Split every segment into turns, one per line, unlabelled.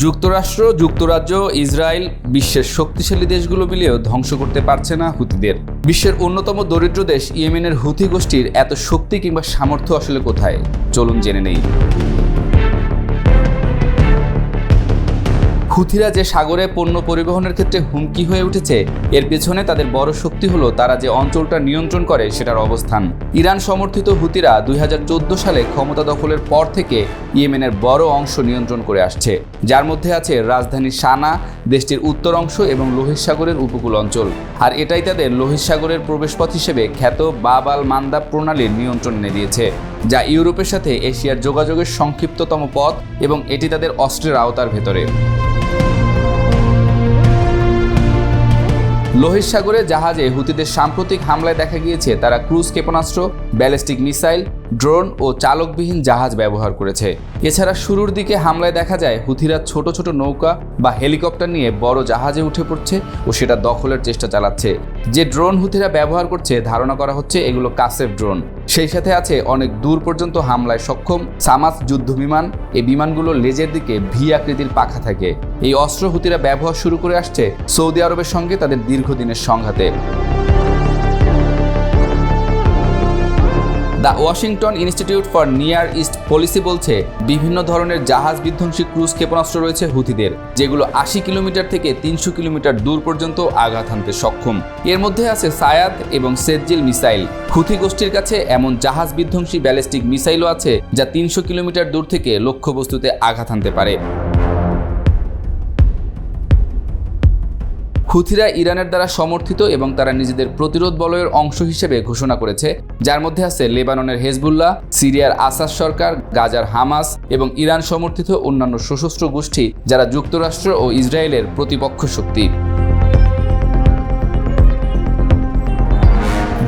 যুক্তরাষ্ট্র, যুক্তরাজ্য, ইসরায়েল বিশ্বের শক্তিশালী দেশগুলো মিলেও ধ্বংস করতে পারছে না হুতিদের। বিশ্বের অন্যতম দরিদ্র দেশ ইয়েমেনের হুথি গোষ্ঠীর এত শক্তি কিংবা সামর্থ্য আসলে কোথায়, চলুন জেনে নেই। হুথিরা যে সাগরে পণ্য পরিবহনের ক্ষেত্রে হুমকি হয়ে উঠেছে, এর পেছনে তাদের বড় শক্তি হলো তারা যে অঞ্চলটা নিয়ন্ত্রণ করে সেটার অবস্থান। ইরান সমর্থিত হুথিরা 2014 সালে ক্ষমতা দখলের পর থেকে ইয়েমেনের বড় অংশ নিয়ন্ত্রণ করে আসছে, যার মধ্যে আছে রাজধানী সানা, দেশটির উত্তর অংশ এবং লোহিত সাগরের উপকূল অঞ্চল। আর এটাই তাদের লোহিত সাগরের প্রবেশপথ হিসেবে খ্যাত বাব আল মান্দাব প্রণালীর নিয়ন্ত্রণ এনে দিয়েছে, যা ইউরোপের সাথে এশিয়ার যোগাযোগের সংক্ষিপ্ততম পথ এবং এটি তাদের অস্ত্রের আওতার ভেতরে। লোহিত সাগরে জাহাজে হুতিদের সাম্প্রতিক হামলায় দেখা গিয়েছে তারা ক্রুজ ক্ষেপণাস্ত্র, ব্যালিস্টিক মিসাইল, ড্রোন ও চালকবিহীন জাহাজ ব্যবহার করেছে। এছাড়া শুরুর দিকে হামলায় দেখা যায় হুথিরা ছোট ছোট নৌকা বা হেলিকপ্টার নিয়ে বড় জাহাজে উঠে পড়ছে ও সেটা দখলের চেষ্টা চালাচ্ছে। যে ড্রোন হুথিরা ব্যবহার করছে ধারণা করা হচ্ছে এগুলো কাসেফ ড্রোন। সেই সাথে আছে অনেক দূর পর্যন্ত হামলায় সক্ষম সামাস যুদ্ধ বিমান। এই বিমানগুলোর লেজের দিকে ভি আকৃতির পাখা থাকে। এই অস্ত্র হুতিরা ব্যবহার শুরু করে আসছে সৌদি আরবের সঙ্গে তাদের দীর্ঘদিনের সংঘাতে। The Washington institute for near east policy বলছে, বিভিন্ন ধরনের জাহাজ বিধ্বংসী ক্রুজ ক্ষেপণাস্ত্র রয়েছে হুথিদের, যেগুলো 80 কিলোমিটার থেকে 300 কিলোমিটার দূর পর্যন্ত আঘাত হানতে সক্ষম। এর মধ্যে আছে সায়াদ এবং সেজ্জিল মিসাইল। হুথি গোষ্ঠীর কাছে এমন জাহাজ বিধ্বংসী ব্যালিস্টিক মিসাইলও আছে, যা 300 কিলোমিটার দূর থেকে লক্ষ্যবস্তুতে আঘাত হানতে পারে। হুথিরা ইরানের দ্বারা সমর্থিত এবং তারা নিজেদের প্রতিরোধ বলয়ের অংশ হিসেবে ঘোষণা করেছে, যার মধ্যে আছে লেবাননের হেজবুল্লাহ, সিরিয়ার আসাদ সরকার, গাজার হামাস এবং ইরান সমর্থিত অন্যান্য সশস্ত্র গোষ্ঠী, যারা যুক্তরাষ্ট্র ও ইসরায়েলের প্রতিপক্ষ শক্তি।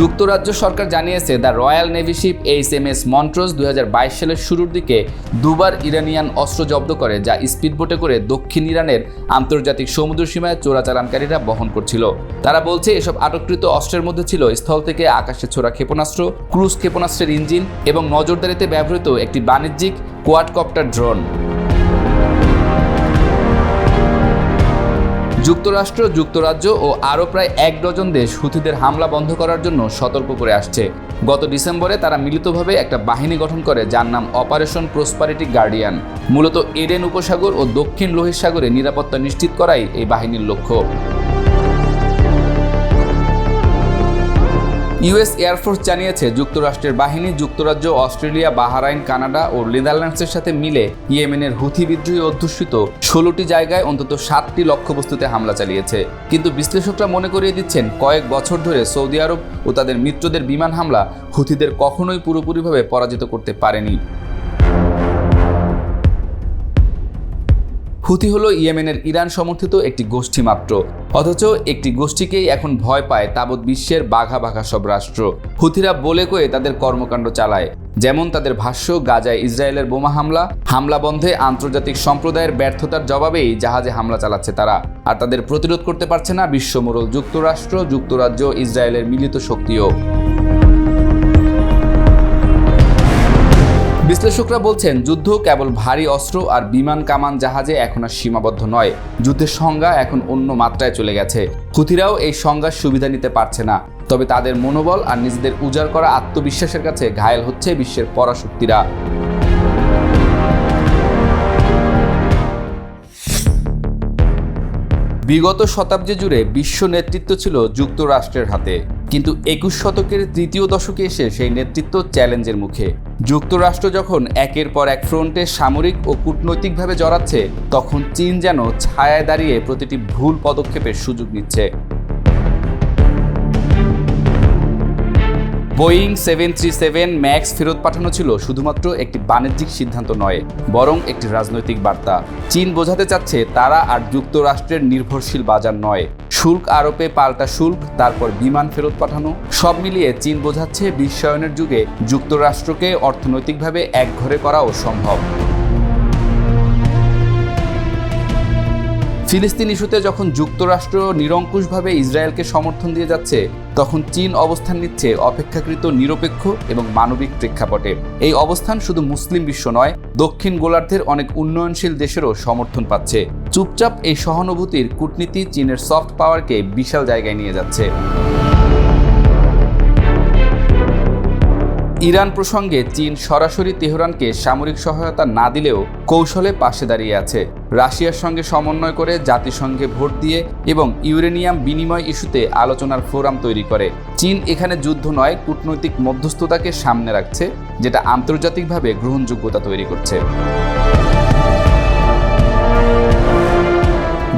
যুক্তরাজ্য সরকার জানিয়েছে the royal navy sheep HMS মন্ট্রোজ 2022 সালের শুরুর দিকে দুবার ইরানিয়ান অস্ত্র জব্দ করে, যা স্পিডবোটে করে দক্ষিণ ইরানের আন্তর্জাতিক সমুদ্র সীমায় চোরাচালানকারীরা বহন করছিল। তারা বলছে এসব আটককৃত অস্ত্রের মধ্যে ছিল স্থল থেকে আকাশে ছোড়া ক্ষেপণাস্ত্র, ক্রুজ ক্ষেপণাস্ত্রের ইঞ্জিন এবং নজরদারিতে ব্যবহৃত একটি বাণিজ্যিক কোয়াডকপ্টার ড্রোন। যুক্তরাষ্ট্র, যুক্তরাজ্য ও আরও প্রায় 1 ডজন দেশ হুথিদের হামলা বন্ধ করার জন্য সতর্ক করে আসছে। গত ডিসেম্বরে তারা মিলিতভাবে একটা বাহিনী গঠন করে, যার নাম অপারেশন প্রসপারিটি গার্ডিয়ান। মূলত এডেন উপসাগর ও দক্ষিণ লোহিত সাগরে নিরাপত্তা নিশ্চিত করাই এই বাহিনীর লক্ষ্য। ইউএস এয়ারফোর্স জানিয়েছে যুক্তরাষ্ট্রের বাহিনী যুক্তরাজ্য, অস্ট্রেলিয়া, বাহরাইন, কানাডা ও নেদারল্যান্ডসের সাথে মিলে ইয়েমেনের হুথি বিদ্রোহী অধ্যুষিত 16টি জায়গায় অন্তত 7টি লক্ষ্যবস্তুতে হামলা চালিয়েছে। কিন্তু বিশ্লেষকরা মনে করিয়ে দিচ্ছেন, কয়েক বছর ধরে সৌদি আরব ও তাদের মিত্রদের বিমান হামলা হুথিদের কখনোই পুরোপুরিভাবে পরাজিত করতে পারেনি। হুথি হলো ইয়েমেনের ইরান সমর্থিত একটি গোষ্ঠী মাত্র, অথচ একটি গোষ্ঠীকেই এখন ভয় পায় তাবৎ বিশ্বের বাঘা বাঘা সব রাষ্ট্র। হুথিরা বলে কয়ে তাদের কর্মকাণ্ড চালায়, যেমন তাদের ভাষ্য, গাজায় ইসরায়েলের বোমা হামলা বন্ধে আন্তর্জাতিক সম্প্রদায়ের ব্যর্থতার জবাবেই জাহাজে হামলা চালাচ্ছে তারা। আর তাদের প্রতিরোধ করতে পারছে না বিশ্বমোড়ল যুক্তরাষ্ট্র, যুক্তরাজ্য, ইসরায়েলের মিলিত শক্তিও। বিশ্লেষকরা বলছেন, যুদ্ধ কেবল ভারী অস্ত্র আর বিমান কামান জাহাজে এখন আর সীমাবদ্ধ নয়। যুদ্ধের সংজ্ঞা এখন অন্য মাত্রায় চলে গেছে। হুথিরাও এই সংজ্ঞার সুবিধা নিতে পারছে না, তবে তাদের মনোবল আর নিজেদের উজাড় করা আত্মবিশ্বাসের কাছে ঘায়েল হচ্ছে বিশ্বের পরাশক্তিরা। বিগত শতাব্দী জুড়ে বিশ্ব নেতৃত্ব ছিল যুক্তরাষ্ট্রের হাতে, কিন্তু 21 শতকের তৃতীয় দশকে এসে সেই নেতৃত্ব চ্যালেঞ্জের মুখে। যুক্তরাষ্ট্র যখন একের পর এক ফ্রন্টে সামরিক ও কূটনৈতিকভাবে জড়াচ্ছে, তখন চীন যেন ছায়ায় দাঁড়িয়ে প্রতিটি ভুল পদক্ষেপের সুযোগ নিচ্ছে। বোয়িং 737 ম্যাক্স ফেরত পাঠানো ছিল শুধুমাত্র একটি বাণিজ্যিক সিদ্ধান্ত নয়, বরং একটি রাজনৈতিক বার্তা। চীন বোঝাতে চাচ্ছে তারা আর যুক্তরাষ্ট্রের নির্ভরশীল বাজার নয়। শুল্ক আরোপে পাল্টা শুল্ক, তারপর বিমান ফেরত পাঠানো, সব মিলিয়ে চীন বোঝাচ্ছে বিশ্বায়নের যুগে যুক্তরাষ্ট্রকে অর্থনৈতিকভাবে একঘরে করাও সম্ভব। ফিলিস্তিন ইস্যুতে যখন যুক্তরাষ্ট্র নিরঙ্কুশভাবে ইসরায়েলকে সমর্থন দিয়ে যাচ্ছে, তখন চীন অবস্থান নিচ্ছে অপেক্ষাকৃত নিরপেক্ষ এবং মানবিক প্রেক্ষাপটে। এই অবস্থান শুধু মুসলিম বিশ্ব নয়, দক্ষিণ গোলার্ধের অনেক উন্নয়নশীল দেশেরও সমর্থন পাচ্ছে। চুপচাপ এই সহানুভূতির কূটনীতি চীনের সফট পাওয়ারকে বিশাল জায়গায় নিয়ে যাচ্ছে। ইরান প্রসঙ্গে চীন সরাসরি তেহরানকে সামরিক সহায়তা না দিলেও কৌশলে পাশে দাঁড়িয়ে আছে। রাশিয়ার সঙ্গে সমন্বয় করে জাতিসংঘে ভোট দিয়ে এবং ইউরেনিয়াম বিনিময় ইস্যুতে আলোচনার ফোরাম তৈরি করে। চীন এখানে যুদ্ধ নয়, কূটনৈতিক মধ্যস্থতাকে সামনে রাখছে, যেটা আন্তর্জাতিকভাবে গ্রহণযোগ্যতা তৈরি করছে।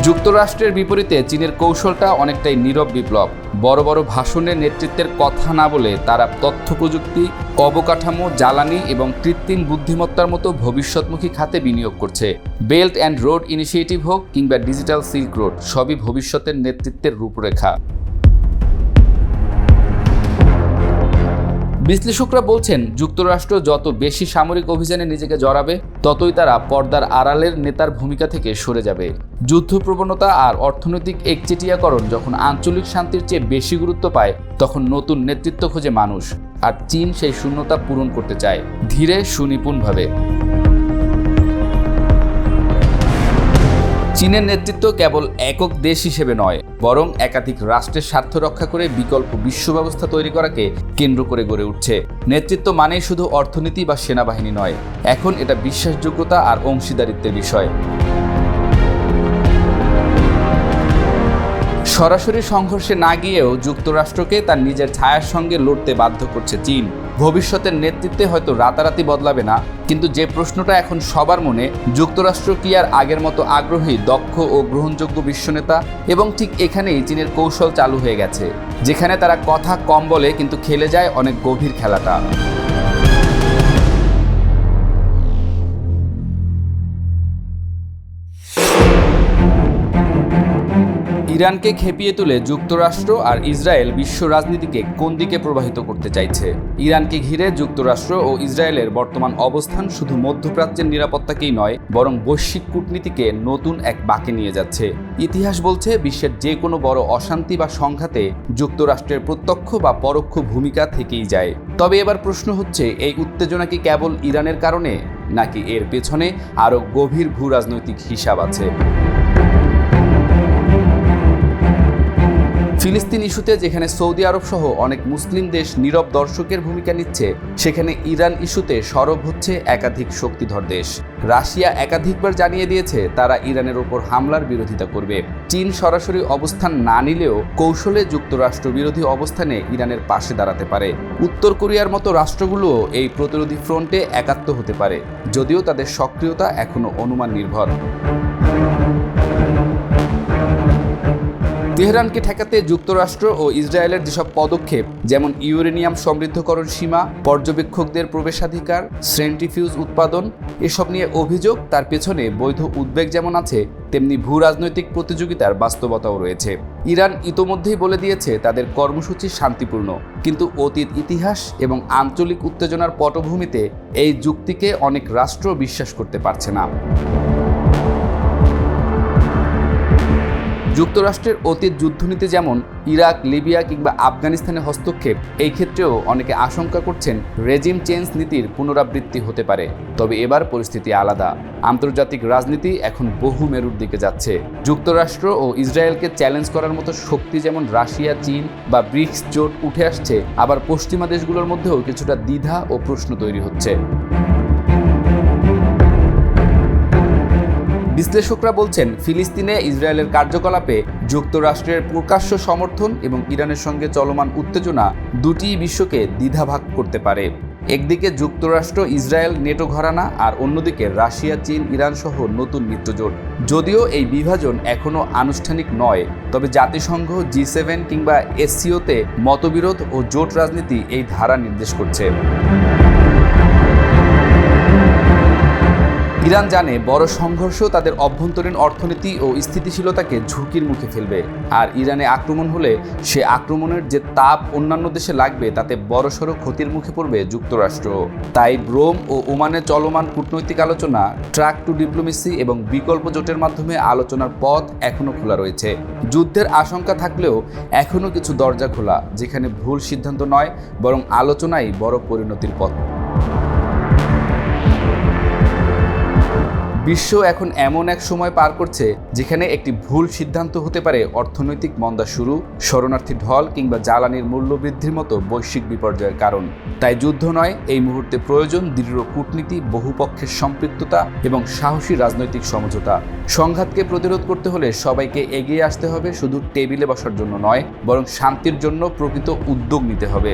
যুক্তরাষ্ট্রের বিপরীতে চীনের কৌশলটা অনেকটাই নীরব বিপ্লব। বড় বড় ভাষণের নেতৃত্বের কথা না বলে তারা তথ্য প্রযুক্তি, অবকাঠামো, জ্বালানি এবং কৃত্রিম বুদ্ধিমত্তার মতো ভবিষ্যৎমুখী খাতে বিনিয়োগ করছে। বেল্ট অ্যান্ড রোড ইনিশিয়েটিভ হোক কিংবা ডিজিটাল সিল্ক রোড, সবই ভবিষ্যতের নেতৃত্বের রূপরেখা। বিশ্লেষকরা বলছেন, যুক্তরাষ্ট্র যত বেশি সামরিক অভিযানে নিজেকে জড়াবে, ততই তারা পর্দার আড়ালের নেতার ভূমিকা থেকে সরে যাবে। যুদ্ধপ্রবণতা আর অর্থনৈতিক একচেটিয়াকরণ যখন আঞ্চলিক শান্তির চেয়ে বেশি গুরুত্ব পায়, তখন নতুন নেতৃত্ব খোঁজে মানুষ। আর চীন সেই শূন্যতা পূরণ করতে চায়, ধীরে সুনিপুণভাবে। চীনের নেতৃত্ব কেবল একক দেশ হিসেবে নয়, বরং একাধিক রাষ্ট্রের স্বার্থ রক্ষা করে বিকল্প বিশ্ব ব্যবস্থা তৈরি করাকে কেন্দ্র করে গড়ে উঠছে। নেতৃত্ব মানেই শুধু অর্থনীতি বা সেনাবাহিনী নয়, এখন এটা বিশ্বাসযোগ্যতা আর অংশীদারিত্বের বিষয়। সরাসরি সংঘর্ষে না গিয়েও যুক্তরাষ্ট্রকে তার নিজের ছায়ার সঙ্গে লড়তে বাধ্য করছে চীন। ভবিষ্যতের নেতৃত্বে হয়তো রাতারাতি বদলাবে না, কিন্তু যে প্রশ্নটা এখন সবার মনে, যুক্তরাষ্ট্র কি আর আগের মতো আগ্রহী, দক্ষ ও গ্রহণযোগ্য বিশ্বনেতা? এবং ঠিক এখানেই চীনের কৌশল চালু হয়ে গেছে, যেখানে তারা কথা কম বলে কিন্তু খেলে যায় অনেক গভীর খেলাটা। ইরানকে খেপিয়ে তুলে যুক্তরাষ্ট্র আর ইসরায়েল বিশ্ব রাজনীতিকে কোন দিকে প্রবাহিত করতে চাইছে? ইরানকে ঘিরে যুক্তরাষ্ট্র ও ইসরায়েলের বর্তমান অবস্থান শুধু মধ্যপ্রাচ্যের নিরাপত্তাকেই নয়, বরং বৈশ্বিক কূটনীতিকে নতুন এক বাঁকে নিয়ে যাচ্ছে। ইতিহাস বলছে, বিশ্বের যে কোনো বড় অশান্তি বা সংঘাতে যুক্তরাষ্ট্রের প্রত্যক্ষ বা পরোক্ষ ভূমিকা থেকেই যায়। তবে এবার প্রশ্ন হচ্ছে, এই উত্তেজনা কি কেবল ইরানের কারণে, নাকি এর পেছনে আরও গভীর ভূ রাজনৈতিক হিসাব আছে? ফিলিস্তিন ইস্যুতে যেখানে সৌদি আরব সহ অনেক মুসলিম দেশ নীরব দর্শকের ভূমিকা নিচ্ছে, সেখানে ইরান ইস্যুতে সরব হচ্ছে একাধিক শক্তিধর দেশ। রাশিয়া একাধিকবার জানিয়ে দিয়েছে তারা ইরানের ওপর হামলার বিরোধিতা করবে। চীন সরাসরি অবস্থান না নিলেও কৌশলে যুক্তরাষ্ট্র বিরোধী অবস্থানে ইরানের পাশে দাঁড়াতে পারে। উত্তর কোরিয়ার মতো রাষ্ট্রগুলোও এই প্রতিরোধী ফ্রন্টে একাত্ম হতে পারে, যদিও তাদের সক্রিয়তা এখনো অনুমান নির্ভর। তেহরানকে ঠেকাতে যুক্তরাষ্ট্র ও ইসরায়েলের যেসব পদক্ষেপ, যেমন ইউরেনিয়াম সমৃদ্ধকরণ সীমা, পর্যবেক্ষকদের প্রবেশাধিকার, সেন্ট্রিফিউজ উৎপাদন, এসব নিয়ে অভিযোগ, তার পেছনে বৈধ উদ্বেগ যেমন আছে, তেমনি ভূ রাজনৈতিক প্রতিযোগিতার বাস্তবতাও রয়েছে। ইরান ইতোমধ্যেই বলে দিয়েছে তাদের কর্মসূচি শান্তিপূর্ণ, কিন্তু অতীত ইতিহাস এবং আঞ্চলিক উত্তেজনার পটভূমিতে এই যুক্তিকে অনেক রাষ্ট্র বিশ্বাস করতে পারছে না। যুক্তরাষ্ট্রের অতীত যুদ্ধনীতি যেমন ইরাক, লিবিয়া কিংবা আফগানিস্তানে হস্তক্ষেপ, এই ক্ষেত্রেও অনেকে আশঙ্কা করছেন রেজিম চেঞ্জ নীতির পুনরাবৃত্তি হতে পারে। তবে এবার পরিস্থিতি আলাদা। আন্তর্জাতিক রাজনীতি এখন বহু মেরুর দিকে যাচ্ছে। যুক্তরাষ্ট্র ও ইসরায়েলকে চ্যালেঞ্জ করার মতো শক্তি যেমন রাশিয়া, চীন বা ব্রিক্স জোট উঠে আসছে, আবার পশ্চিমা দেশগুলোর মধ্যেও কিছুটা দ্বিধা ও প্রশ্ন তৈরি হচ্ছে। বিশ্লেষকরা বলছেন, ফিলিস্তিনে ইসরায়েলের কার্যকলাপে যুক্তরাষ্ট্রের প্রকাশ্য সমর্থন এবং ইরানের সঙ্গে চলমান উত্তেজনা দুটি বিশ্বকে দ্বিধাভাগ করতে পারে। একদিকে যুক্তরাষ্ট্র, ইসরায়েল, নেটো ঘরানা, আর অন্যদিকে রাশিয়া, চীন, ইরান সহ নতুন মিত্রজোট। যদিও এই বিভাজন এখনও আনুষ্ঠানিক নয়, তবে জাতিসংঘ, G7 কিংবা SCO-তে মতবিরোধ ও জোট রাজনীতি এই ধারা নির্দেশ করছে। ইরান জানে বড় সংঘর্ষ তাদের অভ্যন্তরীণ অর্থনীতি ও স্থিতিশীলতাকে ঝুঁকির মুখে ফেলবে, আর ইরানে আক্রমণ হলে সে আক্রমণের যে তাপ অন্যান্য দেশে লাগবে তাতে বড়সড় ক্ষতির মুখে পড়বে যুক্তরাষ্ট্র। তাই রোম ও ওমানে চলমান কূটনৈতিক আলোচনা, ট্র্যাক টু ডিপ্লোমেসি এবং বিকল্প জোটের মাধ্যমে আলোচনার পথ এখনও খোলা রয়েছে। যুদ্ধের আশঙ্কা থাকলেও এখনও কিছু দরজা খোলা, যেখানে ভুল সিদ্ধান্ত নয় বরং আলোচনাই বড় পরিণতির পথ। বিশ্ব এখন এমন এক সময় পার করছে যেখানে একটি ভুল সিদ্ধান্ত হতে পারে অর্থনৈতিক মন্দা শুরু, শরণার্থী ঢল কিংবা জ্বালানির মূল্য বৃদ্ধির মতো বৈশ্বিক বিপর্যয়ের কারণ। তাই যুদ্ধ নয়, এই মুহূর্তে প্রয়োজন দৃঢ় কূটনীতি, বহুপক্ষের সম্পৃক্ততা এবং সাহসী রাজনৈতিক সমঝোতা। সংঘাতকে প্রতিরোধ করতে হলে সবাইকে এগিয়ে আসতে হবে, শুধু টেবিলে বসার জন্য নয় বরং শান্তির জন্য প্রকৃত উদ্যোগ নিতে হবে।